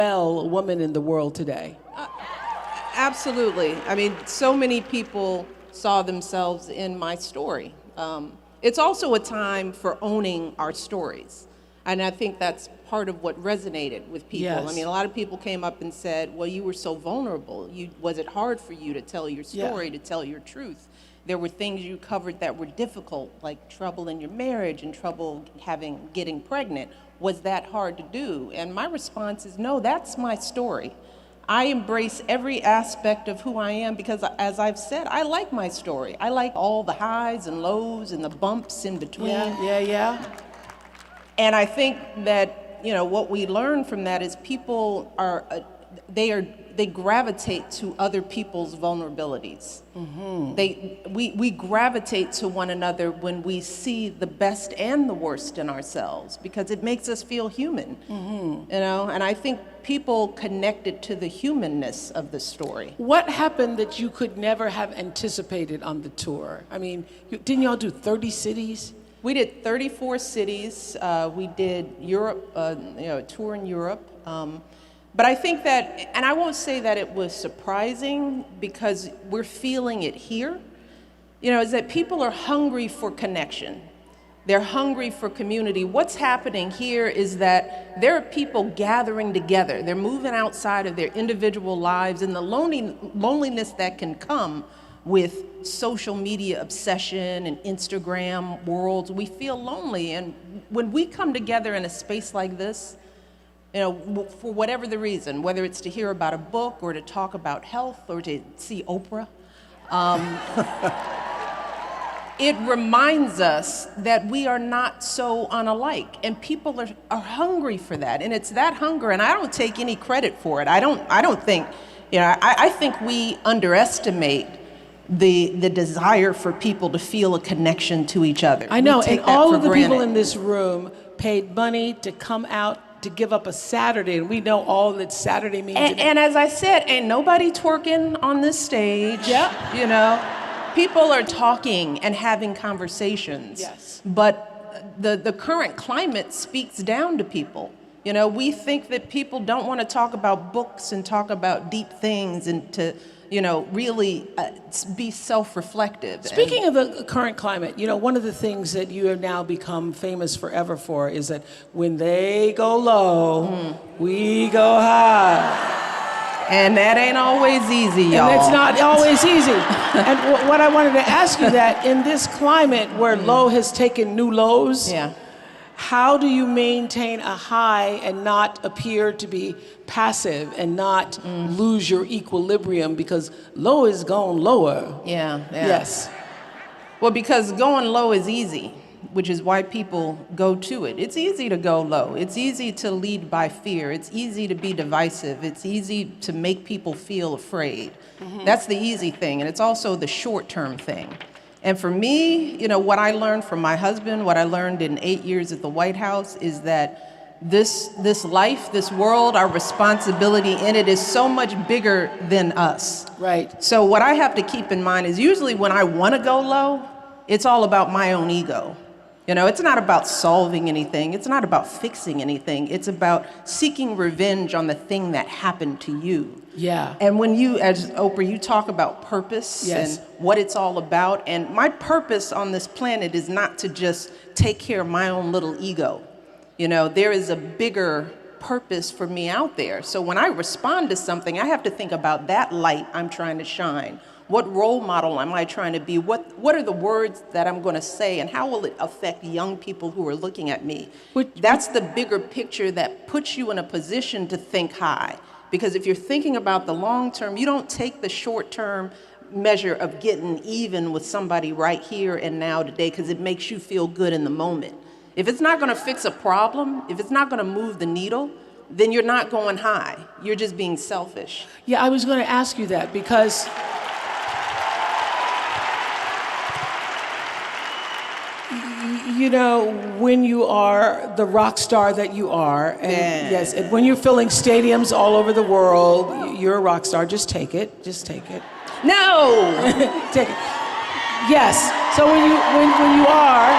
A woman in the world today? Absolutely. I mean, so many people saw themselves in my story. It's also a time for owning our stories. And I think that's part of what resonated with people. Yes. I mean, a lot of people came up and said, well, you were so vulnerable. Was it hard for you to tell your story, to tell your truth? There were things you covered that were difficult, like trouble in your marriage and trouble getting pregnant. Was that hard to do? And my response is, no, that's my story. I embrace every aspect of who I am because, as I've said, I like my story. I like all the highs and lows and the bumps in between. Yeah. And I think that, what we learn from that is people they gravitate to other people's vulnerabilities. Mm-hmm. We gravitate to one another when we see the best and the worst in ourselves because it makes us feel human. Mm-hmm. And I think people connected to the humanness of the story. What happened that you could never have anticipated on the tour? I mean, didn't y'all do 30 cities? We did 34 cities. We did Europe, a tour in Europe. But I think that, and I won't say that it was surprising because we're feeling it here, is that people are hungry for connection. They're hungry for community. What's happening here is that there are people gathering together. They're moving outside of their individual lives and the loneliness that can come with social media obsession and Instagram worlds. We feel lonely. And when we come together in a space like this, for whatever the reason, whether it's to hear about a book or to talk about health or to see Oprah, it reminds us that we are not so unalike, and people are hungry for that, and it's that hunger, and I don't take any credit for it. I don't think, I think we underestimate the desire for people to feel a connection to each other. I know, and all of the granted. people in this room paid money to come out to give up a Saturday, and we know all that Saturday means. And as I said, ain't nobody twerking on this stage. Yeah. People are talking and having conversations. Yes. But the current climate speaks down to people. We think that people don't want to talk about books and talk about deep things and to, really be self-reflective. Speaking of the current climate, one of the things that you have now become famous forever for is that when they go low, we go high. And that ain't always easy, y'all. And it's not always easy. And what I wanted to ask you that in this climate where low has taken new lows, how do you maintain a high and not appear to be passive and not lose your equilibrium because low is going lower? Yeah. Yes. Well, because going low is easy, which is why people go to it. It's easy to go low. It's easy to lead by fear. It's easy to be divisive. It's easy to make people feel afraid. Mm-hmm. That's the easy thing, and it's also the short-term thing. And for me, what I learned from my husband, what I learned in 8 years at the White House is that this life, this world, our responsibility in it is so much bigger than us. Right. So what I have to keep in mind is usually when I want to go low, it's all about my own ego. It's not about solving anything. It's not about fixing anything. It's about seeking revenge on the thing that happened to you. Yeah. And when you, as Oprah, you talk about purpose and what it's all about. And my purpose on this planet is not to just take care of my own little ego. There is a bigger purpose for me out there. So when I respond to something, I have to think about that light I'm trying to shine. What role model am I trying to be? What are the words that I'm going to say, and how will it affect young people who are looking at me? That's the bigger picture that puts you in a position to think high. Because if you're thinking about the long term, you don't take the short term measure of getting even with somebody right here and now today because it makes you feel good in the moment. If it's not going to fix a problem, if it's not going to move the needle, then you're not going high. You're just being selfish. Yeah, I was going to ask you that because when you are the rock star that you are, and yes, and when you're filling stadiums all over the world, you're a rock star. Just take it. Just take it. No! Take it. Yes. So when you are.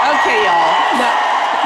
Okay, y'all. No.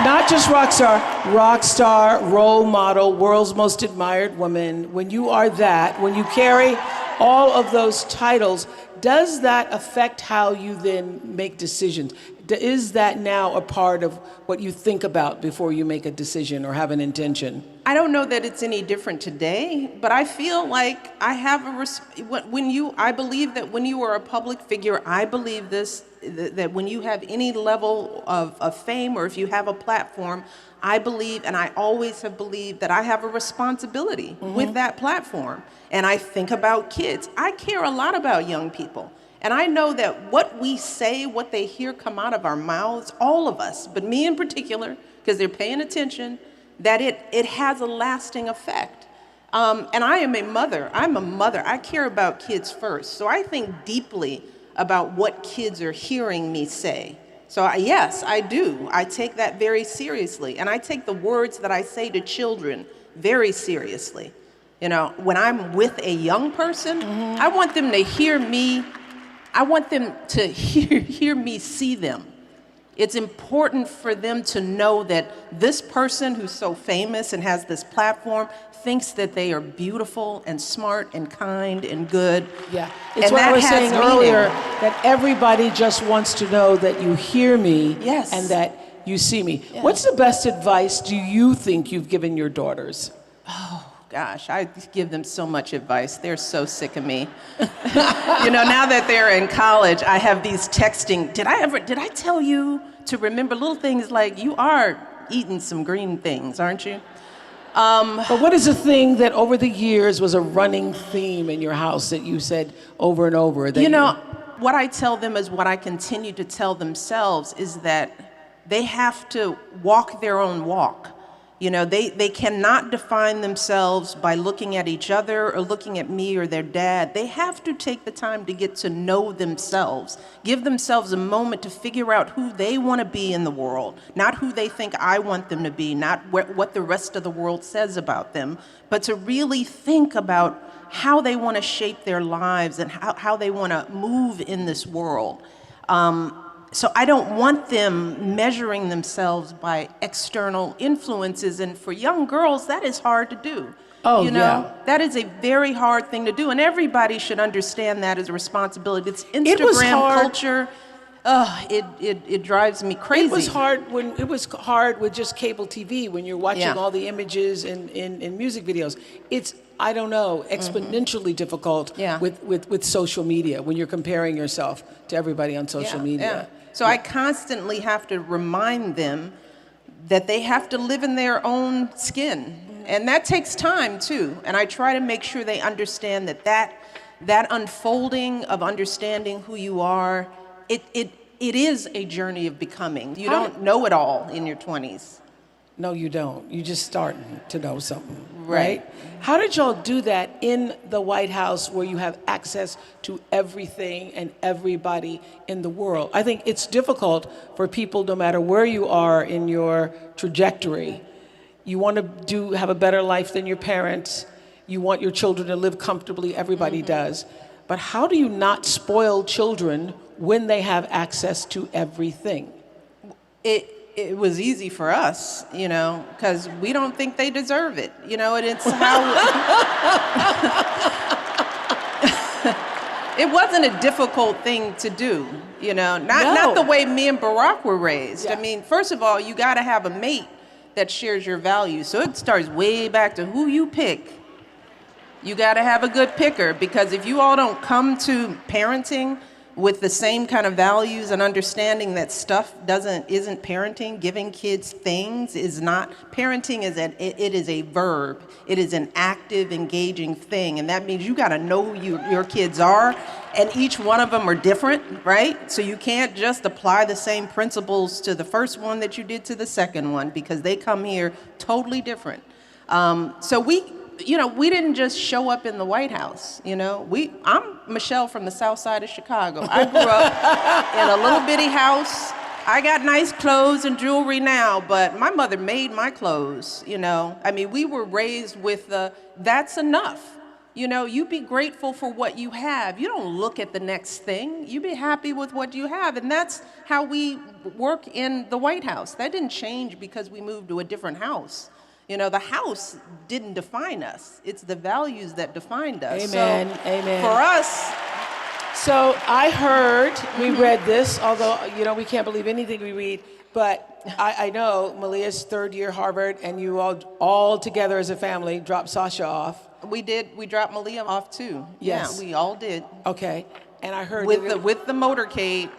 Not just rock star, role model, world's most admired woman. When you are that, when you carry all of those titles, does that affect how you then make decisions? Is that now a part of what you think about before you make a decision or have an intention? I don't know that it's any different today, but I feel like I have I believe that when you are a public figure, I believe this, that when you have any level of fame or if you have a platform, I believe, and I always have believed, that I have a responsibility with that platform. And I think about kids. I care a lot about young people. And I know that what we say, what they hear come out of our mouths, all of us, but me in particular, because they're paying attention, that it has a lasting effect. And I am a mother. I'm a mother. I care about kids first. So I think deeply about what kids are hearing me say. So yes, I do. I take that very seriously. And I take the words that I say to children very seriously. You know, when I'm with a young person, I want them to hear me. I want them to hear me see them. It's important for them to know that this person who's so famous and has this platform thinks that they are beautiful and smart and kind and good. Yeah, it's what I was saying earlier, that everybody just wants to know that you hear me and that you see me. Yeah. What's the best advice do you think you've given your daughters? Oh, gosh, I give them so much advice. They're so sick of me. You know, now that they're in college, I have these texting. Did I tell you to remember little things like you are eating some green things, aren't you? But what is a thing that over the years was a running theme in your house that you said over and over? That you know, what I tell them is what I continue to tell themselves is that they have to walk their own walk. You know, they cannot define themselves by looking at each other or looking at me or their dad. They have to take the time to get to know themselves, give themselves a moment to figure out who they want to be in the world, not who they think I want them to be, not what the rest of the world says about them, but to really think about how they want to shape their lives and how they want to move in this world. So I don't want them measuring themselves by external influences. And for young girls, that is hard to do. Oh, you know, that is a very hard thing to do. And everybody should understand that as a responsibility. It's Instagram culture. It drives me crazy. It was hard with just cable TV when you're watching all the images in music videos. It's, I don't know, exponentially difficult with social media when you're comparing yourself to everybody on social media. So I constantly have to remind them that they have to live in their own skin. And that takes time too. And I try to make sure they understand that unfolding of understanding who you are, it is a journey of becoming. You don't know it all in your 20s. No, you don't. You just start to know something, right? How did y'all do that in the White House where you have access to everything and everybody in the world? I think it's difficult for people, no matter where you are in your trajectory. You want to have a better life than your parents. You want your children to live comfortably. Everybody does. But how do you not spoil children when they have access to everything? It was easy for us, you know, because we don't think they deserve it, you know, and it's how... It wasn't a difficult thing to do, you know, not the way me and Barack were raised. I mean, first of all, you got to have a mate that shares your values. So it starts way back to who you pick. You got to have a good picker, because if you all don't come to parenting with the same kind of values and understanding that stuff isn't parenting, giving kids things is not. Parenting is it is a verb. It is an active, engaging thing, and that means you got to know who your kids are, and each one of them are different, right? So you can't just apply the same principles to the first one that you did to the second one, because they come here totally different. So we didn't just show up in the White House, you know. I'm Michelle from the south side of Chicago. I grew up in a little bitty house. I got nice clothes and jewelry now, but my mother made my clothes, you know. I mean, we were raised with that's enough. You know, you be grateful for what you have. You don't look at the next thing. You be happy with what you have. And that's how we work in the White House. That didn't change because we moved to a different house. You know, the house didn't define us. It's the values that defined us. Amen, so amen. For us. So I heard, we read this, although, you know, we can't believe anything we read, but I know Malia's third year Harvard, and you all together as a family dropped Sasha off. We did. We dropped Malia off too. Yes. Yeah, we all did. Okay. And I heard with the motorcade.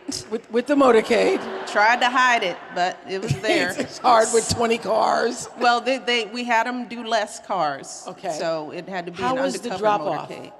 With the motorcade. Tried to hide it, but it was there. It's hard with 20 cars. Well, we had them do less cars. Okay. So it had to be How an was undercover the drop-off? motorcade.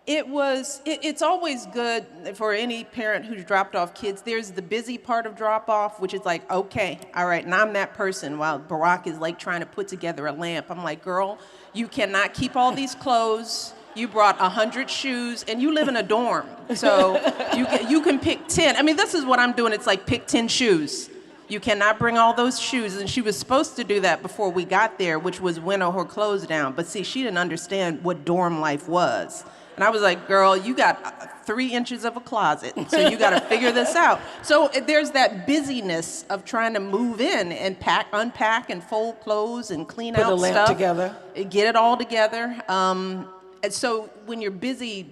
It's always good for any parent who's dropped off kids. There's the busy part of drop off, which is like, okay, all right, and I'm that person while Barack is like trying to put together a lamp. I'm like, girl, you cannot keep all these clothes. You brought 100 shoes, and you live in a dorm. So you can pick 10. I mean, this is what I'm doing. It's like pick 10 shoes. You cannot bring all those shoes. And she was supposed to do that before we got there, which was winnow her clothes down. But see, she didn't understand what dorm life was. And I was like, girl, you got 3 inches of a closet, so you got to figure this out. So there's that busyness of trying to move in and unpack and fold clothes and clean out stuff. Put the lamp together. Get it all together. And so when you're busy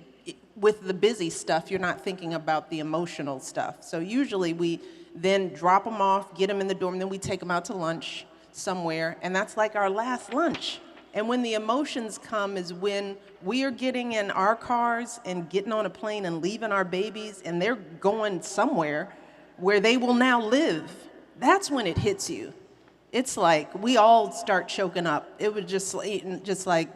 with the busy stuff, you're not thinking about the emotional stuff. So usually we then drop them off, get them in the dorm, then we take them out to lunch somewhere, and that's like our last lunch. And when the emotions come is when we are getting in our cars and getting on a plane and leaving our babies, and they're going somewhere where they will now live. That's when it hits you. It's like we all start choking up. It was just like,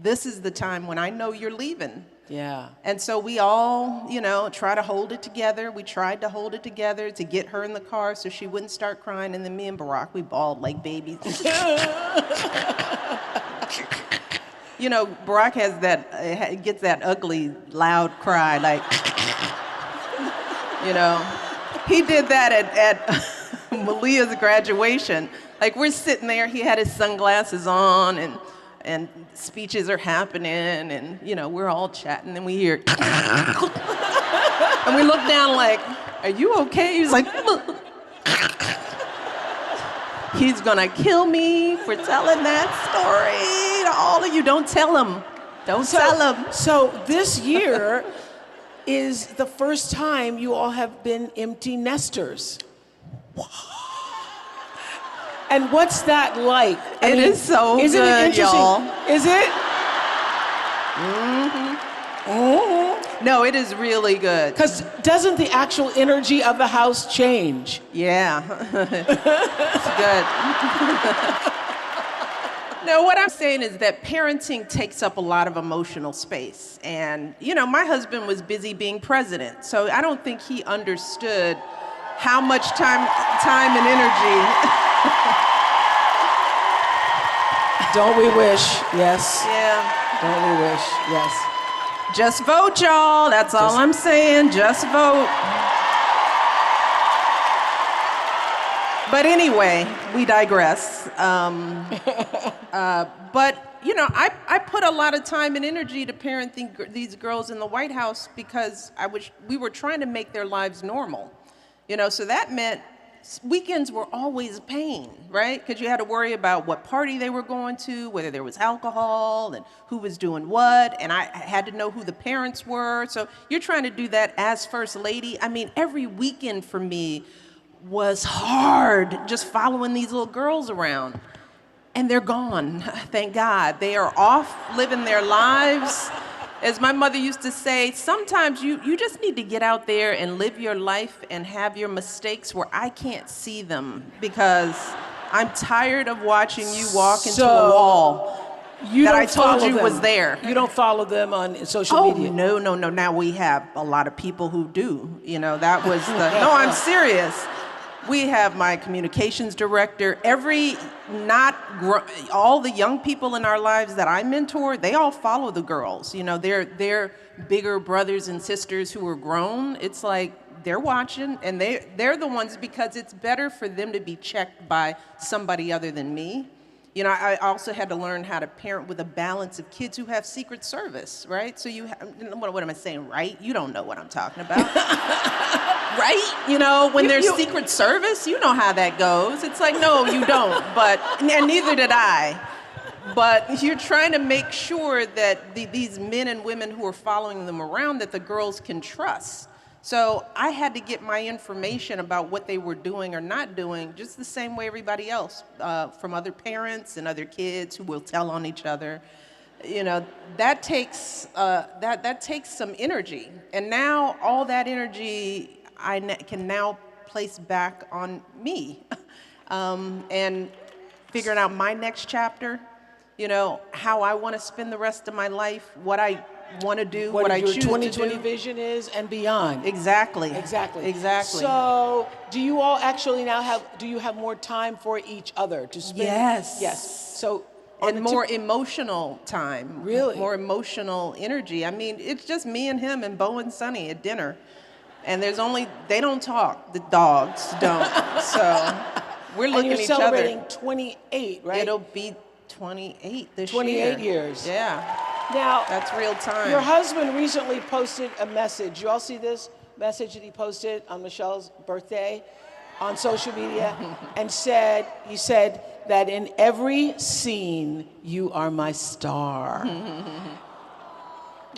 this is the time when I know you're leaving. Yeah. And so we all, you know, try to hold it together. We tried to hold it together to get her in the car so she wouldn't start crying. And then me and Barack, we bawled like babies. You know, Barack gets that ugly, loud cry, like, you know. He did that at Malia's graduation. Like, we're sitting there, he had his sunglasses on, and speeches are happening, and, you know, we're all chatting, and we hear, and we look down like, are you okay? He's like, he's gonna kill me for telling that story to all of you. Don't tell him. Don't tell him. So this year is the first time you all have been empty nesters. And what's that like? I mean, is so isn't good, it interesting? y'all. Is it? Mm-hmm. Mm-hmm. No, it is really good. Because doesn't the actual energy of the house change? Yeah. It's good. No, what I'm saying is that parenting takes up a lot of emotional space. And, you know, my husband was busy being president, so I don't think he understood how much time and energy. Don't we wish? Yes. Yeah. Don't we wish? Yes. Just vote, y'all. That's all I'm saying. Just vote. But anyway, we digress. But, you know, I put a lot of time and energy to parenting these girls in the White House because we were trying to make their lives normal. You know, so that meant weekends were always pain, right? Because you had to worry about what party they were going to, whether there was alcohol, and who was doing what, and I had to know who the parents were. So you're trying to do that as First Lady. I mean, every weekend for me was hard, just following these little girls around. And they're gone, thank God. They are off living their lives. As my mother used to say, sometimes you just need to get out there and live your life and have your mistakes where I can't see them because I'm tired of watching you walk into a wall that I told you was there. You don't follow them on social media? Oh, no. Now we have a lot of people who do. You know, that was the, no, I'm serious. We have my communications director. All the young people in our lives that I mentor, they all follow the girls. You know, they're bigger brothers and sisters who are grown. It's like they're watching, and they're the ones because it's better for them to be checked by somebody other than me. You know, I also had to learn how to parent with a balance of kids who have Secret Service, right? So you have, what am I saying, right? You don't know what I'm talking about. Right? You know, when there's Secret Service, you know how that goes. It's like, no, you don't, and neither did I. But you're trying to make sure that these men and women who are following them around, that the girls can trust. So I had to get my information about what they were doing or not doing just the same way everybody else, from other parents and other kids who will tell on each other. You know, that takes that takes some energy. And now all that energy can now place back on me, and figuring out my next chapter. You know, how I want to spend the rest of my life, what I want to do, what I choose to do. What your 2020 vision is and beyond. Exactly. Exactly. Exactly. So, do you all actually now do you have more time for each other to spend? Yes. Yes. So, and more emotional time. Really? More emotional energy. I mean, it's just me and him and Bo and Sonny at dinner. And they don't talk. The dogs don't. So, we're looking at each other. And you're celebrating 28, right? It'll be 28 this 28 year. 28 years. Yeah. Now, that's real time. Your husband recently posted a message. You all see this message that he posted on Michelle's birthday on social media? And he said that in every scene, you are my star.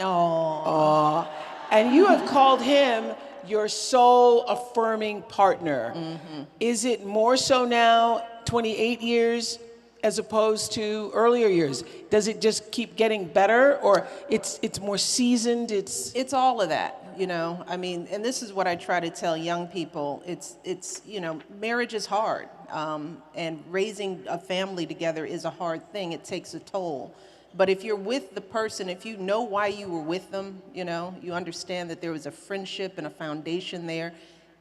Oh. And you have called him your soul affirming partner. Mm-hmm. Is it more so now, 28 years, as opposed to earlier years? Does it just keep getting better, or it's more seasoned? It's all of that, you know. I mean, and this is what I try to tell young people. It's you know, marriage is hard, and raising a family together is a hard thing. It takes a toll. But if you're with the person, if you know why you were with them, you know, you understand that there was a friendship and a foundation there.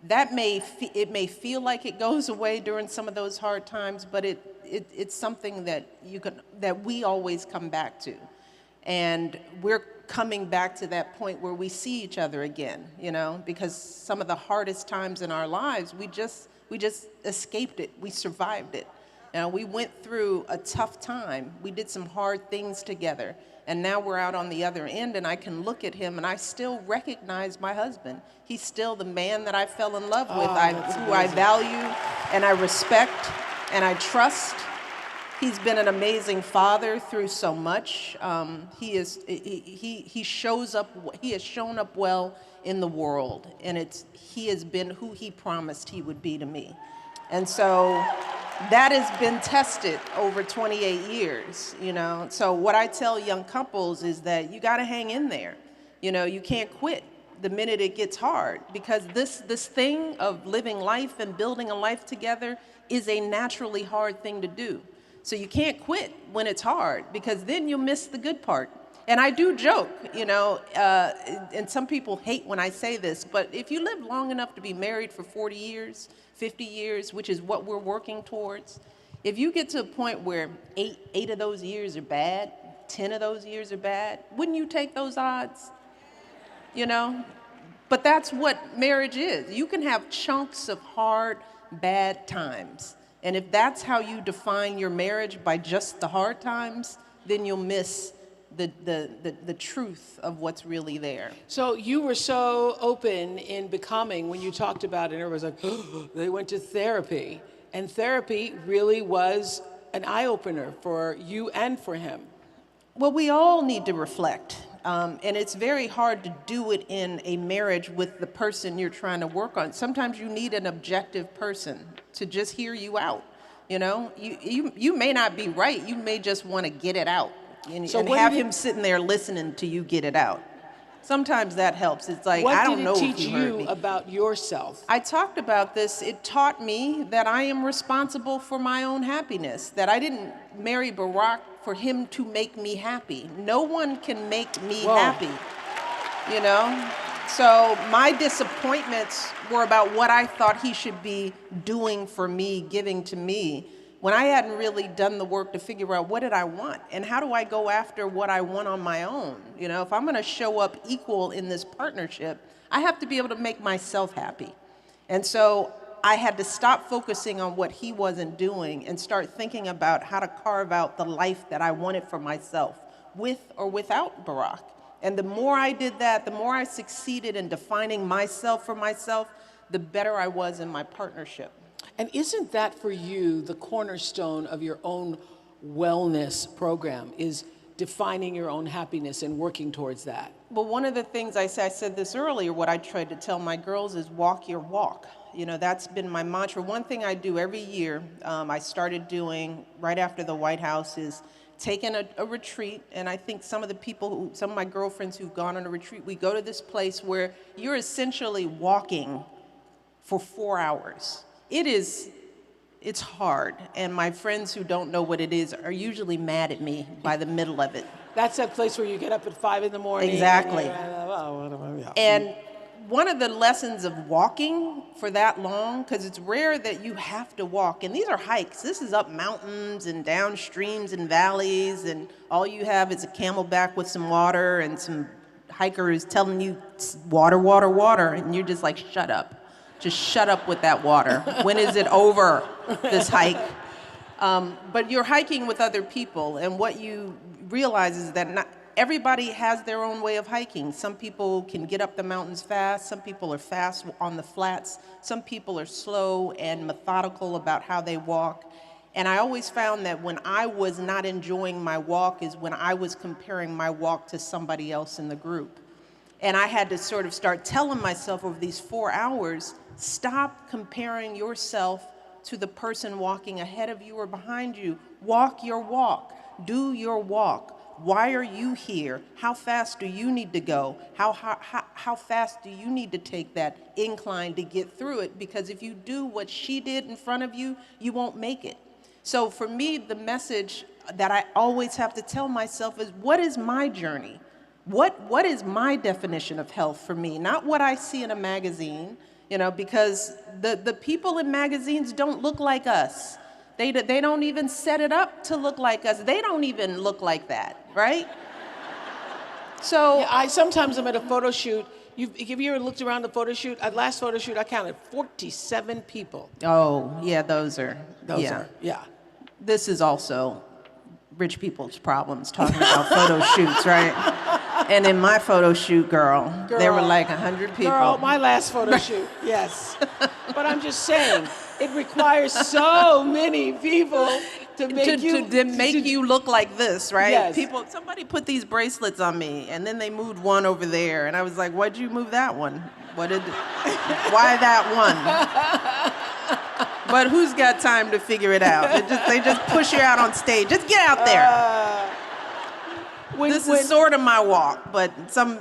That it may feel like it goes away during some of those hard times, but it's something that we always come back to, and we're coming back to that point where we see each other again, you know, because some of the hardest times in our lives, we just escaped it, we survived it. You know, we went through a tough time, we did some hard things together, and now we're out on the other end, and I can look at him and I still recognize my husband. He's still the man that I fell in love with, who I value and I respect and I trust. He's been an amazing father through so much. He has shown up well in the world, and he has been who he promised he would be to me. And so that has been tested over 28 years, you know. So what I tell young couples is that you got to hang in there. You know, you can't quit the minute it gets hard, because this thing of living life and building a life together is a naturally hard thing to do. So you can't quit when it's hard, because then you'll miss the good part. And I do joke, you know, and some people hate when I say this, but if you live long enough to be married for 40 years, 50 years, which is what we're working towards, if you get to a point where eight of those years are bad, 10 of those years are bad, wouldn't you take those odds? You know? But that's what marriage is. You can have chunks of hard, bad times. And if that's how you define your marriage, by just the hard times, then you'll miss the truth of what's really there. So you were so open in Becoming when you talked about it, and everybody was like, oh, they went to therapy. And therapy really was an eye-opener for you and for him. Well, we all need to reflect. And it's very hard to do it in a marriage with the person you're trying to work on. Sometimes you need an objective person to just hear you out. You know, you may not be right. You may just want to get it out. And have him sitting there listening to you get it out. Sometimes that helps. It's like, I don't know if you heard me. What did it teach you about yourself? I talked about this. It taught me that I am responsible for my own happiness, that I didn't marry Barack for him to make me happy. No one can make me happy, you know? So my disappointments were about what I thought he should be doing for me, giving to me, when I hadn't really done the work to figure out what did I want and how do I go after what I want on my own. You know, if I'm going to show up equal in this partnership, I have to be able to make myself happy. And so I had to stop focusing on what he wasn't doing and start thinking about how to carve out the life that I wanted for myself, with or without Barack. And the more I did that, the more I succeeded in defining myself for myself, the better I was in my partnership. And isn't that for you the cornerstone of your own wellness program, is defining your own happiness and working towards that? Well, one of the things I said this earlier, what I tried to tell my girls is walk your walk. You know, that's been my mantra. One thing I do every year, I started doing right after the White House, is taking a retreat. And I think some of the people, some of my girlfriends who've gone on a retreat, we go to this place where you're essentially walking for 4 hours. It's hard, and my friends who don't know what it is are usually mad at me by the middle of it. That's that place where you get up at 5 in the morning. Exactly. And one of the lessons of walking for that long, because it's rare that you have to walk, and these are hikes. This is up mountains and down streams and valleys, and all you have is a camelback with some water and some hikers telling you water, water, water, and you're just like, shut up. Just shut up with that water. When is it over, this hike? But you're hiking with other people, and what you realize is that not everybody has their own way of hiking. Some people can get up the mountains fast. Some people are fast on the flats. Some people are slow and methodical about how they walk. And I always found that when I was not enjoying my walk is when I was comparing my walk to somebody else in the group. And I had to sort of start telling myself over these 4 hours, stop comparing yourself to the person walking ahead of you or behind you. Walk your walk. Do your walk. Why are you here? How fast do you need to go? How fast do you need to take that incline to get through it? Because if you do what she did in front of you, you won't make it. So for me, the message that I always have to tell myself is, what is my journey? What is my definition of health for me? Not what I see in a magazine, you know, because the people in magazines don't look like us. They don't even set it up to look like us. They don't even look like that, right? So yeah, I sometimes am at a photo shoot. Have you ever looked around the photo shoot? At last photo shoot, I counted 47 people. Oh, yeah, those are. Yeah. This is also rich people's problems, talking about photo shoots, right? And in my photo shoot, girl, there were like 100 people. Girl, my last photo shoot, yes. But I'm just saying, it requires so many people to make you look like this, right? Yes. Somebody put these bracelets on me, and then they moved one over there, and I was like, why'd you move that one? Why that one? But who's got time to figure it out? They just push you out on stage. Just get out there. This is sort of my walk, but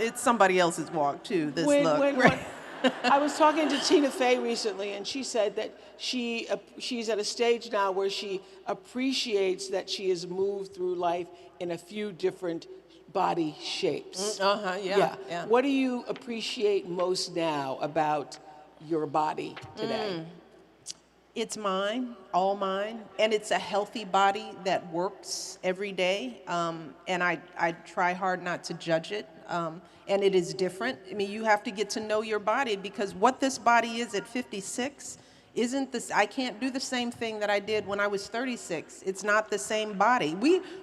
it's somebody else's walk too, this look. I was talking to Tina Fey recently, and she said that she's at a stage now where she appreciates that she has moved through life in a few different body shapes. Yeah. What do you appreciate most now about your body today? It's mine, all mine, and it's a healthy body that works every day, and I try hard not to judge it, and it is different. I mean, you have to get to know your body, because what this body is at 56 isn't this. I can't do the same thing that I did when I was 36. It's not the same body. We're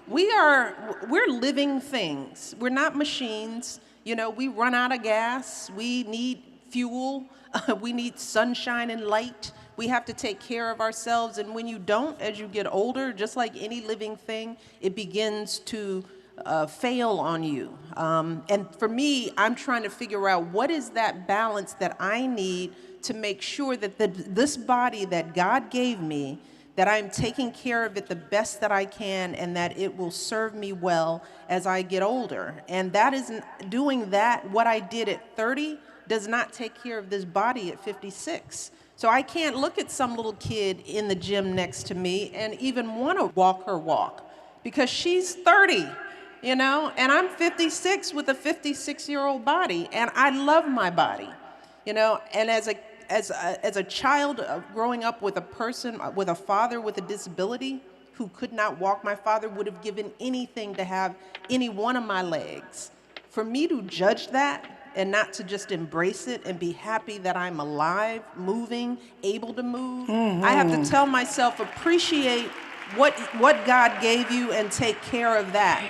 living things. We're not machines. You know, we run out of gas. We need fuel. We need sunshine and light. We have to take care of ourselves, and when you don't, as you get older, just like any living thing, it begins to fail on you. And for me, I'm trying to figure out what is that balance that I need to make sure that this body that God gave me, that I'm taking care of it the best that I can, and that it will serve me well as I get older. And that isn't doing that. What I did at 30 does not take care of this body at 56. So I can't look at some little kid in the gym next to me and even want to walk her walk, because she's 30, you know, and I'm 56 with a 56-year-old body, and I love my body, you know. And as a child growing up with a father with a disability who could not walk, my father would have given anything to have any one of my legs. For me to judge that and not to just embrace it and be happy that I'm alive, moving, able to move. I have to tell myself, appreciate what God gave you and take care of that.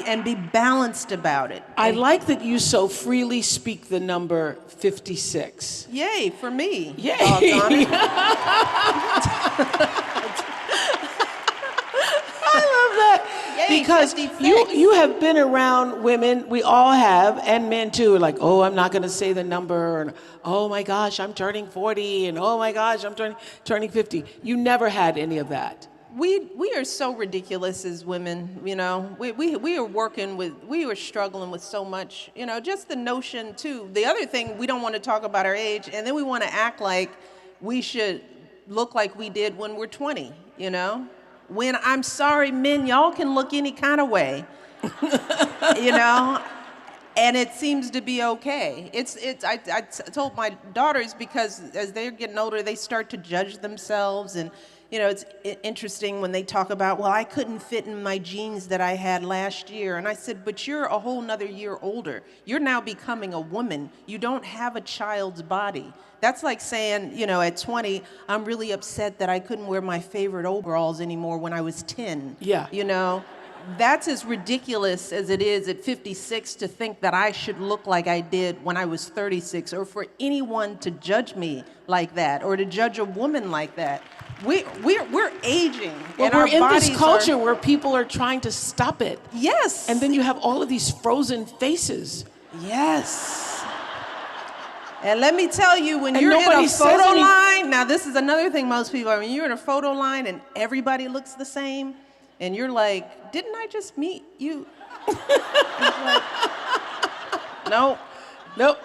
And be balanced about it. I like that you so freely speak the number 56. Yay, for me. Yay. Doggone it. I love that. Yay, because 56. you have been around women, we all have, and men too, like, oh, I'm not going to say the number, and oh my gosh, I'm turning 40, and oh my gosh, I'm turning 50. You never had any of that. We are so ridiculous as women, we are struggling with so much, just the notion too. The other thing, we don't want to talk about our age, and then we want to act like we should look like we did when we're 20, When, I'm sorry, men, y'all can look any kind of way, and it seems to be okay. I told my daughters, because as they're getting older, they start to judge themselves, and it's interesting when they talk about, well, I couldn't fit in my jeans that I had last year. And I said, but you're a whole nother year older. You're now becoming a woman. You don't have a child's body. That's like saying, at 20, I'm really upset that I couldn't wear my favorite overalls anymore when I was 10. Yeah. That's as ridiculous as it is at 56 to think that I should look like I did when I was 36, or for anyone to judge me like that, or to judge a woman like that. We're aging. Well, and we're our in this bodies culture where people are trying to stop it. Yes. And then you have all of these frozen faces. Yes. And let me tell you, when you're in nobody a says photo line, now this is another thing most people, when you're in a photo line and everybody looks the same, and you're like, didn't I just meet you? Like, nope.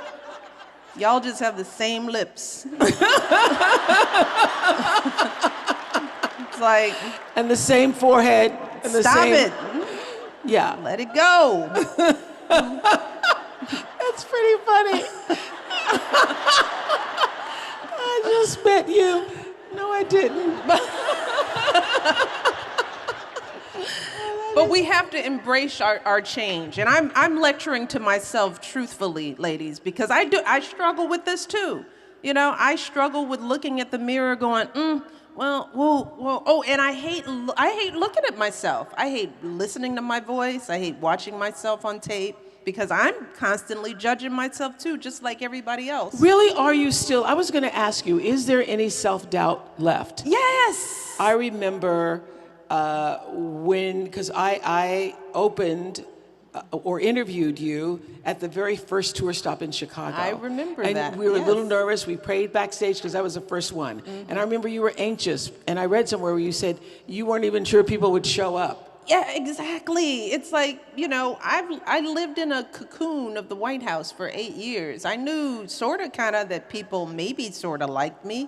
Y'all just have the same lips. It's like, and the same forehead. And the stop same, it. Yeah. Let it go. That's pretty funny. I just met you. No, I didn't. But we have to embrace our change. And I'm lecturing to myself truthfully, ladies, because I struggle with this too. I struggle with looking at the mirror going, and I hate looking at myself. I hate listening to my voice. I hate watching myself on tape, because I'm constantly judging myself too, just like everybody else. Really, are you still? I was going to ask you, is there any self-doubt left? Yes. I remember because I opened or interviewed you at the very first tour stop in Chicago. I remember and that. We were yes. a little nervous. We prayed backstage because that was the first one. Mm-hmm. And I remember you were anxious. And I read somewhere where you said you weren't even sure people would show up. Yeah, exactly. It's like, I lived in a cocoon of the White House for 8 years. I knew sort of kind of that people maybe sort of liked me.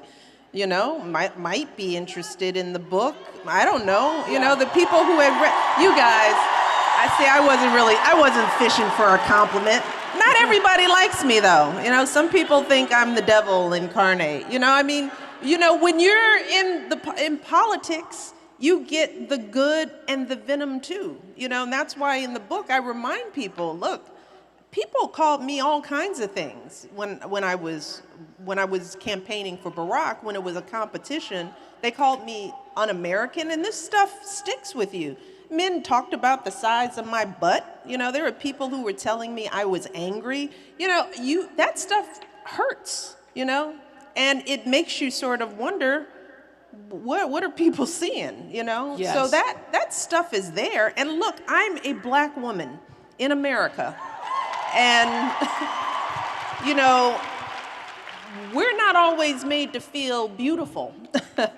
Might be interested in the book. I don't know. The people who had read, you guys, I wasn't fishing for a compliment. Not everybody likes me though. Some people think I'm the devil incarnate. When you're in politics, you get the good and the venom too. And that's why in the book I remind people, look, people called me all kinds of things when I was campaigning for Barack. When it was a competition, they called me un-American, and this stuff sticks with you. Men talked about the size of my butt. There were people who were telling me I was angry. That stuff hurts. And it makes you sort of wonder, what are people seeing? Yes. So that stuff is there. And look, I'm a black woman in America. And, we're not always made to feel beautiful. So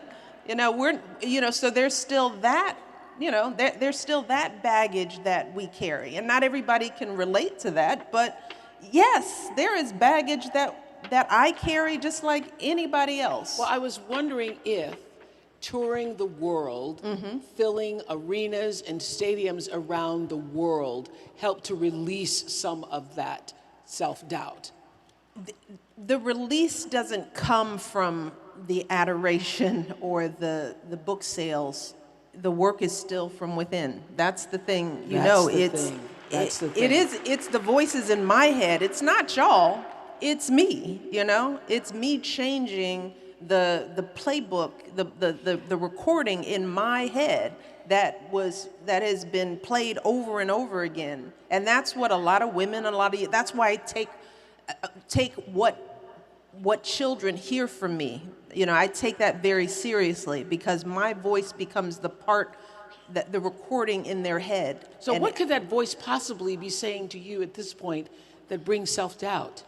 there's still that, there's still that baggage that we carry. And not everybody can relate to that. But yes, there is baggage that I carry just like anybody else. Well, I was wondering if touring the world, filling arenas and stadiums around the world, helped to release some of that self-doubt. The release doesn't come from the adoration or the book sales. The work is still from within. That's the thing. That's the thing. It's the voices in my head. It's not y'all. It's me, you know? It's me changing the playbook, the recording in my head that has been played over and over again. And that's what a lot of women, that's why I take what children hear from me. You know, I take that very seriously because my voice becomes the recording in their head. So what could that voice possibly be saying to you at this point that brings self-doubt?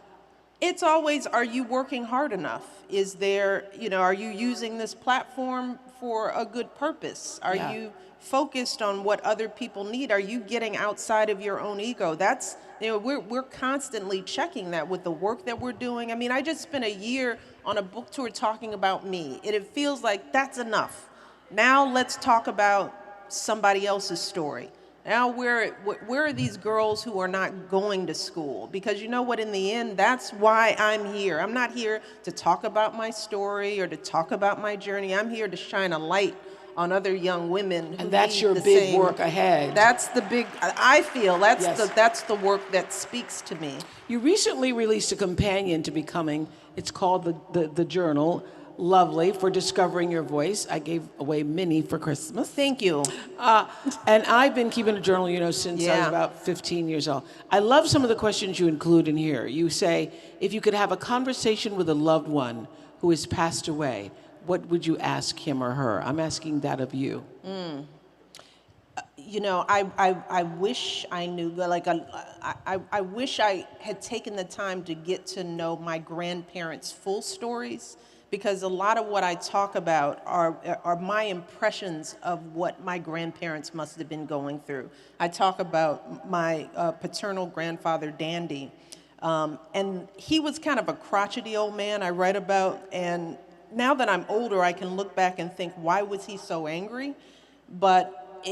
It's always, are you working hard enough? Is there, are you using this platform for a good purpose? Are you focused on what other people need? Are you getting outside of your own ego? That's, we're constantly checking that with the work that we're doing. I mean, I just spent a year on a book tour talking about me. It feels like that's enough. Now let's talk about somebody else's story. Now, where are these girls who are not going to school? Because you know what, in the end, that's why I'm here. I'm not here to talk about my story or to talk about my journey. I'm here to shine a light on other young women. And that's your big work ahead. That's the big, I feel, that's the work that speaks to me. You recently released a companion to Becoming. It's called the Journal. Lovely, for discovering your voice. I gave away many for Christmas. Thank you. And I've been keeping a journal, since I was about 15 years old. I love some of the questions you include in here. You say, if you could have a conversation with a loved one who has passed away, what would you ask him or her? I'm asking that of you. I wish I knew, I wish I had taken the time to get to know my grandparents' full stories, because a lot of what I talk about are my impressions of what my grandparents must have been going through. I talk about my paternal grandfather, Dandy, and he was kind of a crotchety old man I write about, and now that I'm older, I can look back and think, why was he so angry? But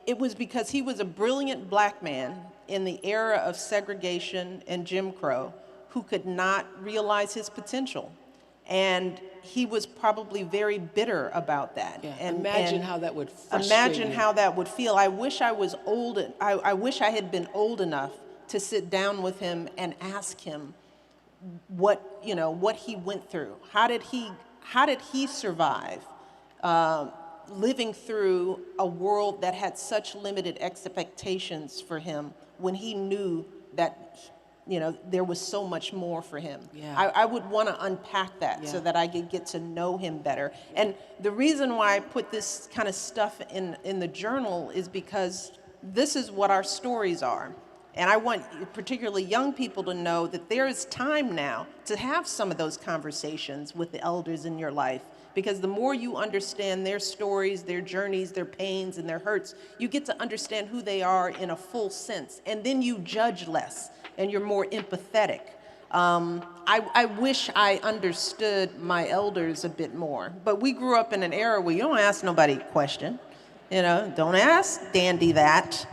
it was because he was a brilliant black man in the era of segregation and Jim Crow who could not realize his potential. And he was probably very bitter about that. Yeah. And imagine how that would frustrate Imagine you. how that would feel. I wish I was old. I wish I had been old enough to sit down with him and ask him what he went through. How did he survive living through a world that had such limited expectations for him when he knew that there was so much more for him. Yeah. I would want to unpack that so that I could get to know him better. And the reason why I put this kind of stuff in the journal is because this is what our stories are. And I want particularly young people to know that there is time now to have some of those conversations with the elders in your life. Because the more you understand their stories, their journeys, their pains, and their hurts, you get to understand who they are in a full sense. And then you judge less, and you're more empathetic. I wish I understood my elders a bit more. But we grew up in an era where you don't ask nobody a question. Don't ask Dandy that.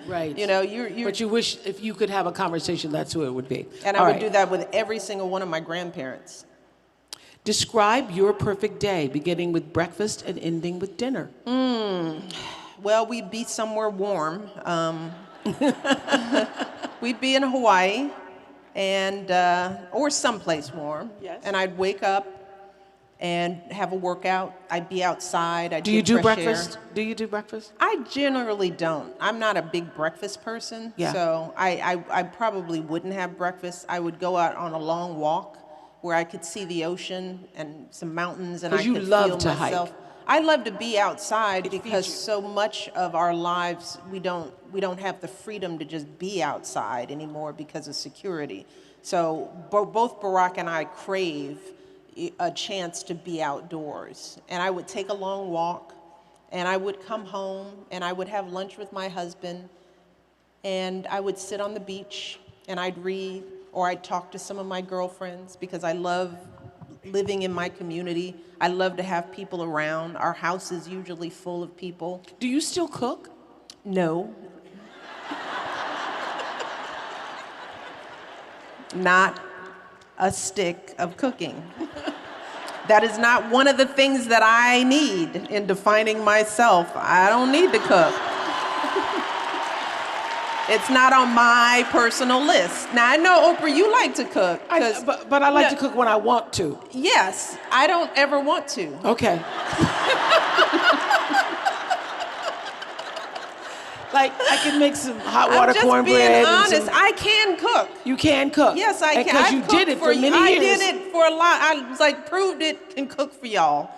Right. You're But you wish if you could have a conversation, that's who it would be. And I would do that with every single one of my grandparents. Describe your perfect day, beginning with breakfast and ending with dinner. Well, we'd be somewhere warm. We'd be in Hawaii, or someplace warm. Yes. And I'd wake up and have a workout. I'd be outside. Do you do breakfast? Do you do breakfast? I generally don't. I'm not a big breakfast person. Yeah. So I probably wouldn't have breakfast. I would go out on a long walk where I could see the ocean and some mountains, and I could feel myself. Hike. I love to be outside because so much of our lives we don't have the freedom to just be outside anymore because of security. So both Barack and I crave a chance to be outdoors. And I would take a long walk, and I would come home, and I would have lunch with my husband, and I would sit on the beach, and I'd read, or I'd talk to some of my girlfriends, because I love living in my community. I love to have people around. Our house is usually full of people. Do you still cook? No. Not a stick of cooking. That is not one of the things that I need in defining myself. I don't need to cook. It's not on my personal list. Now, I know, Oprah, you like to cook. But I like to cook when I want to. Yes, I don't ever want to. Okay. Like, I can make some hot water cornbread. I'm just being honest. I can cook. You can cook? Yes, I can. Because you did it for many years. I did it for a lot. I was like, proved it can cook for y'all.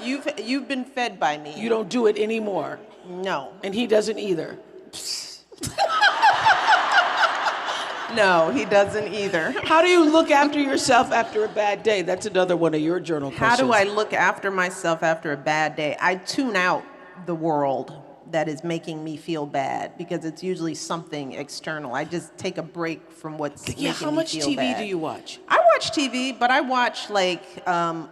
You've been fed by me. You don't do it anymore. No. And he doesn't either. No, he doesn't either. How do you look after yourself after a bad day? That's another one of your journal questions. How do I look after myself after a bad day? I tune out the world that is making me feel bad because it's usually something external. I just take a break from what's making me feel bad. How much TV do you watch? I watch TV, but I watch like I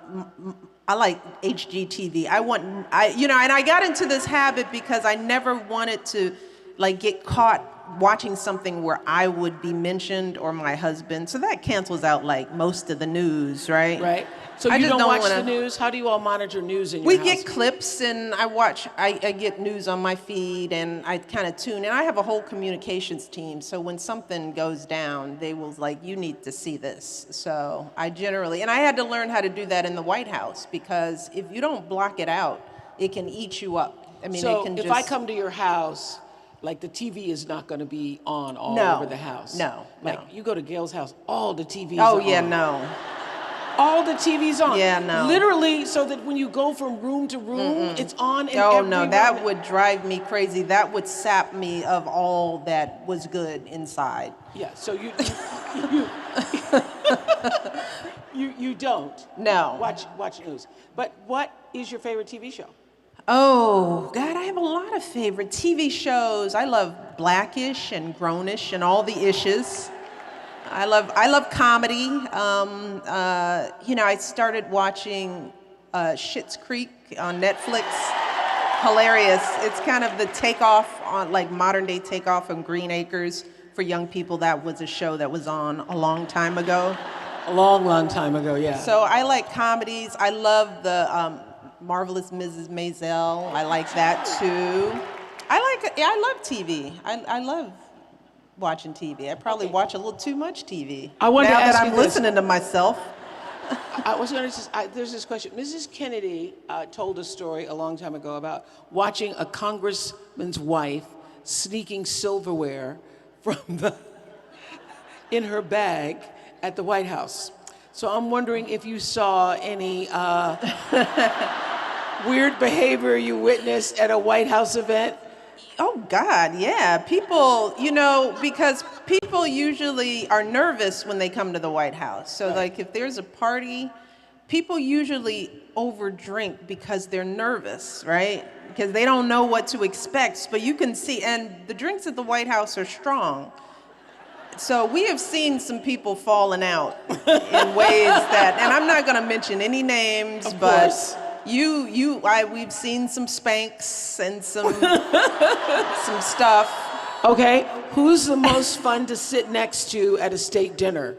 like HGTV. and I got into this habit because I never wanted to like get caught watching something where I would be mentioned or my husband. So that cancels out like most of the news, right? Right. So you don't watch the news? How do you all monitor news in your house? We get clips and I get news on my feed and I kind of tune in. I have a whole communications team. So when something goes down, they will like, you need to see this. So I had to learn how to do that in the White House because if you don't block it out, it can eat you up. I mean, so if I come to your house, like the TV is not going to be on all over the house. No. You go to Gail's house, all the TVs are on. Oh, yeah, no. All the TVs on. Yeah, no. Literally, so that when you go from room to room, it's on in Oh, no, that would drive me crazy. That would sap me of all that was good inside. Yeah, so you you don't. No. Watch news. But what is your favorite TV show? Oh, God, I have a lot of favorite TV shows. I love Blackish and Grownish and all the ishes. I love comedy. I started watching Schitt's Creek on Netflix. Hilarious. It's kind of the takeoff on, like modern day takeoff on Green Acres for young people. That was a show that was on a long time ago. A long time ago, yeah. So I like comedies. I love the Marvelous Mrs. Maisel. I like that too. I love TV. I love watching TV. I probably watch a little too much TV. I wanted now to ask that you I'm this. listening to myself. I was going to there's this question. Mrs. Kennedy told a story a long time ago about watching a congressman's wife sneaking silverware in her bag at the White House. So I'm wondering if you saw any weird behavior you witnessed at a White House event. Oh, God, yeah. People, because people usually are nervous when they come to the White House. So, like, if there's a party, people usually overdrink because they're nervous, right? Because they don't know what to expect. But you can see, and the drinks at the White House are strong. So we have seen some people falling out in ways that, and I'm not going to mention any names, but we've seen some spanks and some stuff. Okay, who's the most fun to sit next to at a state dinner?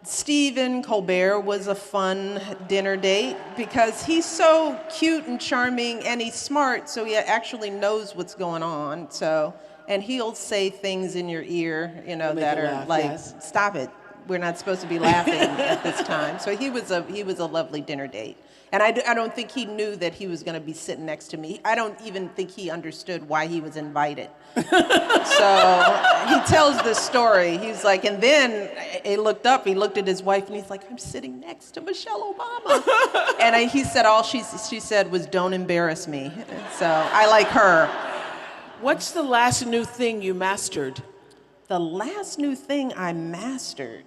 Stephen Colbert was a fun dinner date because he's so cute and charming and he's smart, so he actually knows what's going on. And he'll say things in your ear, that are like, stop it. We're not supposed to be laughing at this time. So he was a lovely dinner date. And I don't think he knew that he was going to be sitting next to me. I don't even think he understood why he was invited. So he tells this story. He's like, and then he looked at his wife, and he's like, I'm sitting next to Michelle Obama. And he said all she said was, don't embarrass me. So I like her. What's the last new thing you mastered? The last new thing I mastered?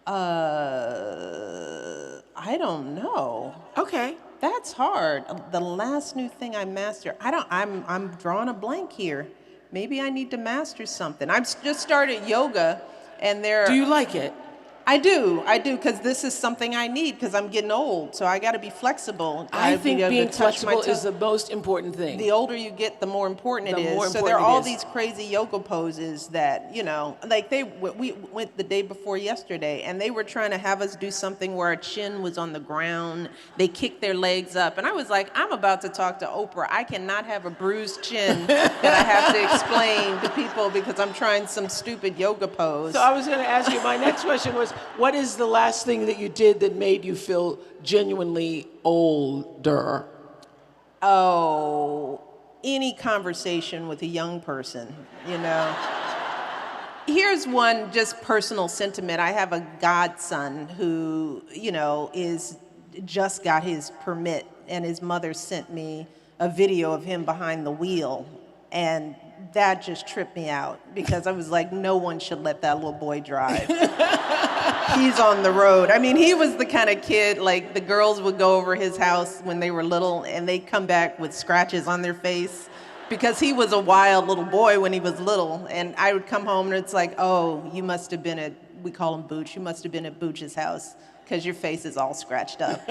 I don't know. Okay. That's hard. The last new thing I mastered. I'm drawing a blank here. Maybe I need to master something. I've just started yoga and Do you like it? I do, because this is something I need because I'm getting old, so I got to be flexible. I think being flexible is the most important thing. The older you get, the more important it is. So there are all these crazy yoga poses that, like we went the day before yesterday, and they were trying to have us do something where our chin was on the ground. They kicked their legs up, and I was like, I'm about to talk to Oprah. I cannot have a bruised chin that I have to explain to people because I'm trying some stupid yoga pose. So I was going to ask you, my next question was, what is the last thing that you did that made you feel genuinely older? Oh, any conversation with a young person, Here's one just personal sentiment. I have a godson who, is just got his permit, and his mother sent me a video of him behind the wheel, and that just tripped me out because I was like, no one should let that little boy drive. He's on the road. I mean, he was the kind of kid, like the girls would go over his house when they were little and they'd come back with scratches on their face because he was a wild little boy when he was little. And I would come home and it's like, oh, you must have been at, we call him Booch, you must have been at Booch's house because your face is all scratched up.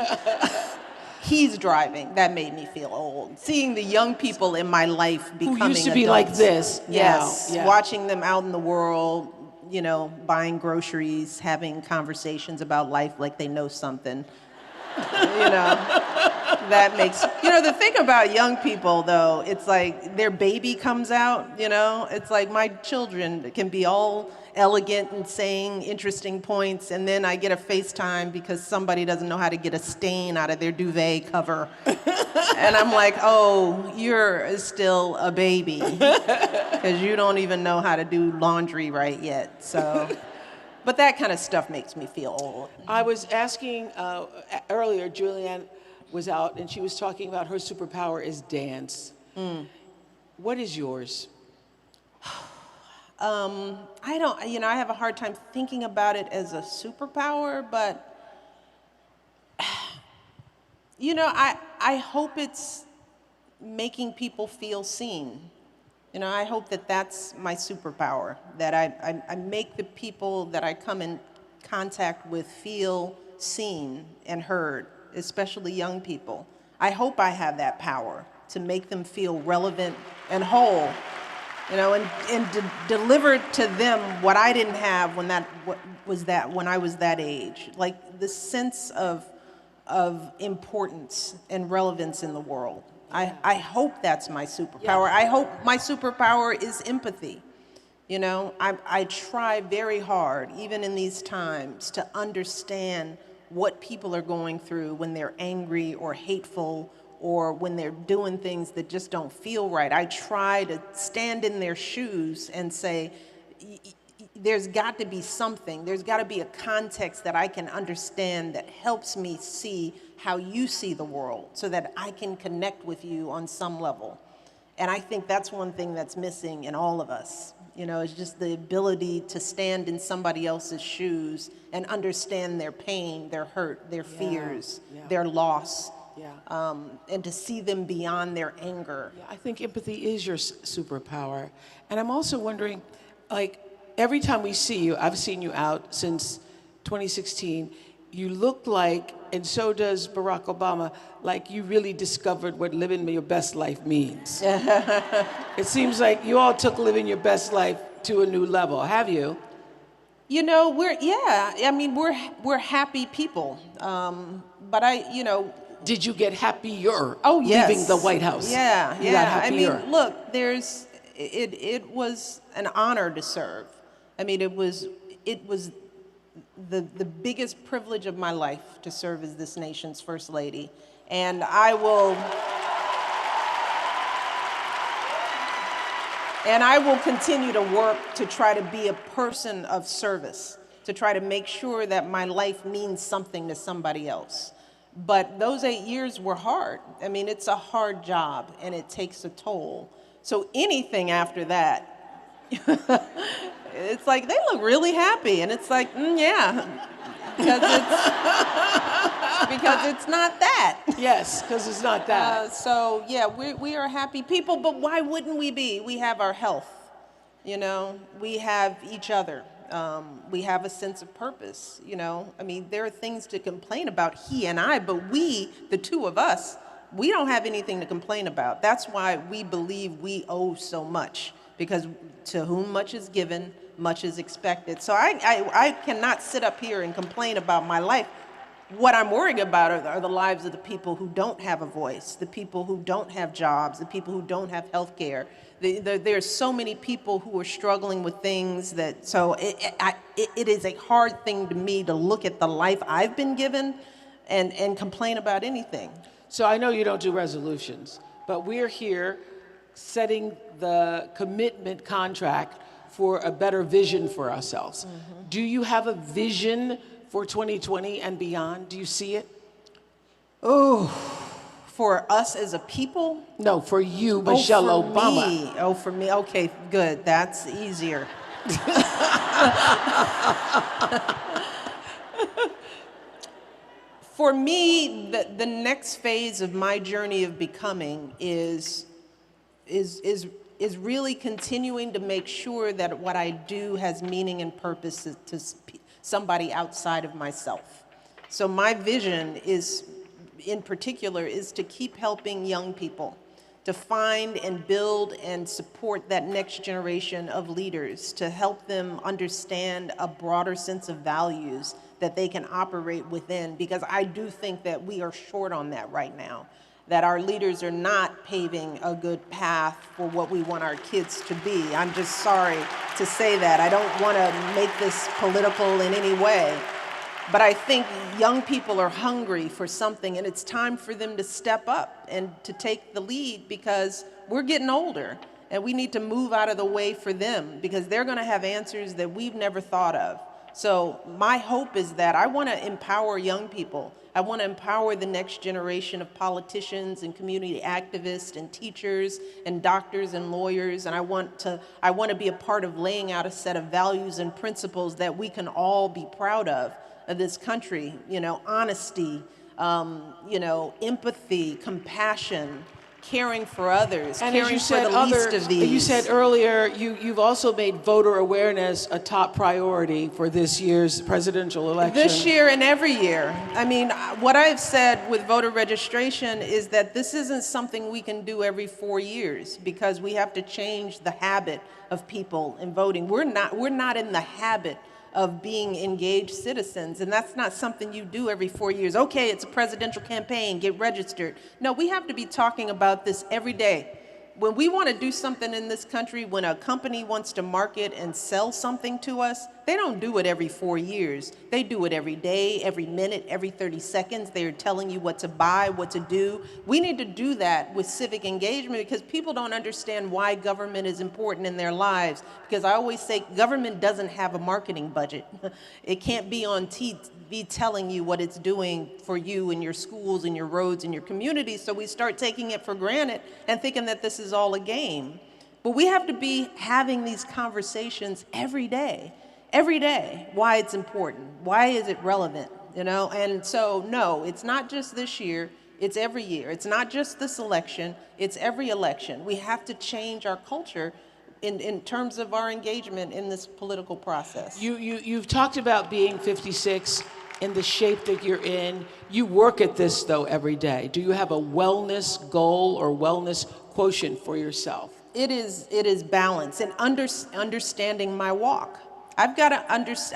He's driving. That made me feel old. Seeing the young people in my life becoming who used to be adults. like this. Yes. Yeah. Watching them out in the world, buying groceries, having conversations about life like they know something. That makes, the thing about young people though, it's like their baby comes out, it's like my children can be all elegant and saying interesting points, and then I get a FaceTime because somebody doesn't know how to get a stain out of their duvet cover. And I'm like, oh, you're still a baby because you don't even know how to do laundry right yet. So, but that kind of stuff makes me feel old. I was asking earlier, Julianne was out and she was talking about her superpower is dance. What is yours? I don't, I have a hard time thinking about it as a superpower, but, I hope it's making people feel seen. I hope that that's my superpower, that I make the people that I come in contact with feel seen and heard, especially young people. I hope I have that power to make them feel relevant and whole. And to deliver to them what I didn't have when I was that age, like the sense of importance and relevance in the world. I hope that's my superpower. Yeah. I hope my superpower is empathy. I try very hard, even in these times, to understand what people are going through when they're angry or hateful or when they're doing things that just don't feel right. I try to stand in their shoes and say, there's got to be something, there's got to be a context that I can understand that helps me see how you see the world so that I can connect with you on some level. And I think that's one thing that's missing in all of us, is just the ability to stand in somebody else's shoes and understand their pain, their hurt, their fears, their loss. And to see them beyond their anger. Yeah, I think empathy is your superpower. And I'm also wondering, like, every time we see you, I've seen you out since 2016, you look like, and so does Barack Obama, like you really discovered what living your best life means. It seems like you all took living your best life to a new level. Have you? We're happy people. But did you get happier leaving the White House? Yeah. You got happier. Look, it was an honor to serve. It was the biggest privilege of my life to serve as this nation's First Lady. And I will continue to work to try to be a person of service, to try to make sure that my life means something to somebody else. But those 8 years were hard. It's a hard job and it takes a toll. So anything after that, it's like they look really happy, and it's like, yeah, because it's not that. Yes, because it's not that. So yeah, we are happy people, but why wouldn't we be? We have our health, we have each other, We have a sense of purpose, you know. I mean, there are things to complain about, he and I, but we, the two of us, we don't have anything to complain about. That's why we believe we owe so much, because to whom much is given, much is expected. So I cannot sit up here and complain about my life. What I'm worried about are the lives of the people who don't have a voice, the people who don't have jobs, the people who don't have health care. There's so many people who are struggling with things that, so it is a hard thing to me to look at the life I've been given and complain about anything. So I know you don't do resolutions, but we're here setting the commitment contract for a better vision for ourselves. Mm-hmm. Do you have a vision for 2020 and beyond? Do you see it? Oh, for us as a people? No, for you, Michelle Obama. Me. Oh, for me. Okay, good. That's easier. For me, the next phase of my journey of becoming is really continuing to make sure that what I do has meaning and purpose to somebody outside of myself. So my vision is, in particular, is to keep helping young people to find and build and support that next generation of leaders, to help them understand a broader sense of values that they can operate within, because I do think that we are short on that right now, that our leaders are not paving a good path for what we want our kids to be. I'm just sorry to say that. I don't want to make this political in any way, but I think young people are hungry for something, and it's time for them to step up and to take the lead, because we're getting older and we need to move out of the way for them, because they're going to have answers that we've never thought of. So my hope is that I want to empower young people. I want to empower the next generation of politicians and community activists and teachers and doctors and lawyers. And I want to be a part of laying out a set of values and principles that we can all be proud of this country. You know, honesty, empathy, compassion, caring for others, and caring for the least of these. You said earlier, you've also made voter awareness a top priority for this year's presidential election. This year and every year. I mean, what I've said with voter registration is that this isn't something we can do every 4 years, because we have to change the habit of people in voting. We're not in the habit of being engaged citizens, and that's not something you do every 4 years. Okay, it's a presidential campaign, get registered. No, we have to be talking about this every day. When we want to do something in this country, when a company wants to market and sell something to us, they don't do it every 4 years. They do it every day, every minute, every 30 seconds. They're telling you what to buy, what to do. We need to do that with civic engagement, because people don't understand why government is important in their lives. Because I always say government doesn't have a marketing budget. It can't be on TV telling you what it's doing for you and your schools and your roads and your communities. So we start taking it for granted and thinking that this is all a game. But we have to be having these conversations every day, why it's important, why is it relevant, you know? And so, no, it's not just this year, it's every year. It's not just this election, it's every election. We have to change our culture in terms of our engagement in this political process. You've talked about being 56 in the shape that you're in. You work at this, though, every day. Do you have a wellness goal or wellness quotient for yourself? It is balance and understanding my walk. I've got to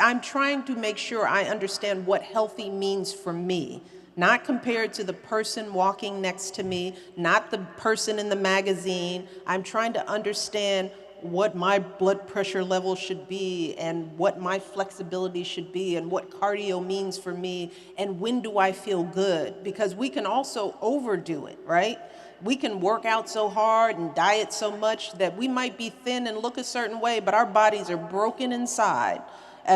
I'm trying to make sure I understand what healthy means for me, not compared to the person walking next to me, not the person in the magazine. I'm trying to understand what my blood pressure level should be, and what my flexibility should be, and what cardio means for me, and when do I feel good? Because we can also overdo it, right? We can work out so hard and diet so much that we might be thin and look a certain way, but our bodies are broken inside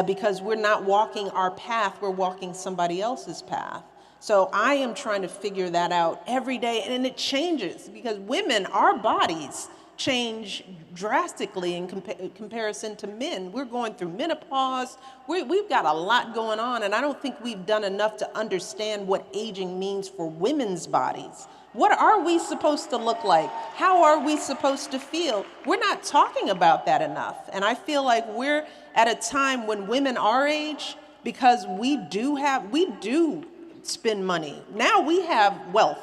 because we're not walking our path, we're walking somebody else's path. So I am trying to figure that out every day, and it changes, because women, our bodies change drastically in comparison to men. We're going through menopause. We've got a lot going on, and I don't think we've done enough to understand what aging means for women's bodies. What are we supposed to look like? How are we supposed to feel? We're not talking about that enough. And I feel like we're at a time when women our age, because we do spend money. Now we have wealth,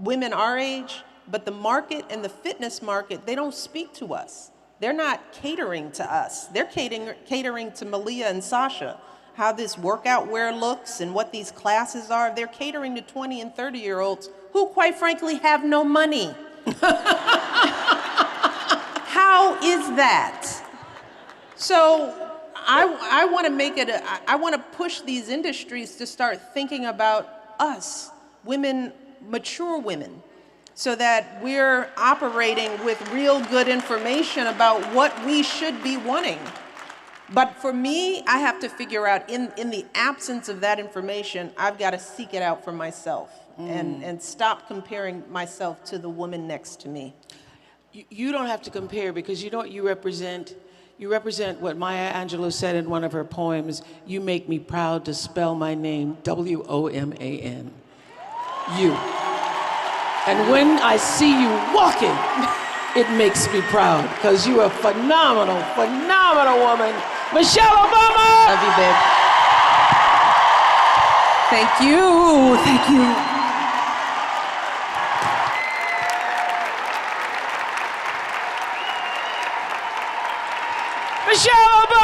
women our age, but the market and the fitness market, they don't speak to us. They're not catering to us. They're catering to Malia and Sasha, how this workout wear looks and what these classes are. They're catering to 20 and 30-year-olds who, quite frankly, have no money. How is that? So I want to make it, I want to push these industries to start thinking about us, women, mature women, so that we're operating with real good information about what we should be wanting. But for me, I have to figure out, in the absence of that information, I've got to seek it out for myself and stop comparing myself to the woman next to me. You don't have to compare, because you know what you represent? You represent what Maya Angelou said in one of her poems: "You make me proud to spell my name, W-O-M-A-N. You. And when I see you walking, it makes me proud, because you are a phenomenal, phenomenal woman. Michelle Obama! Love you, babe. Thank you. Thank you. Michelle Obama!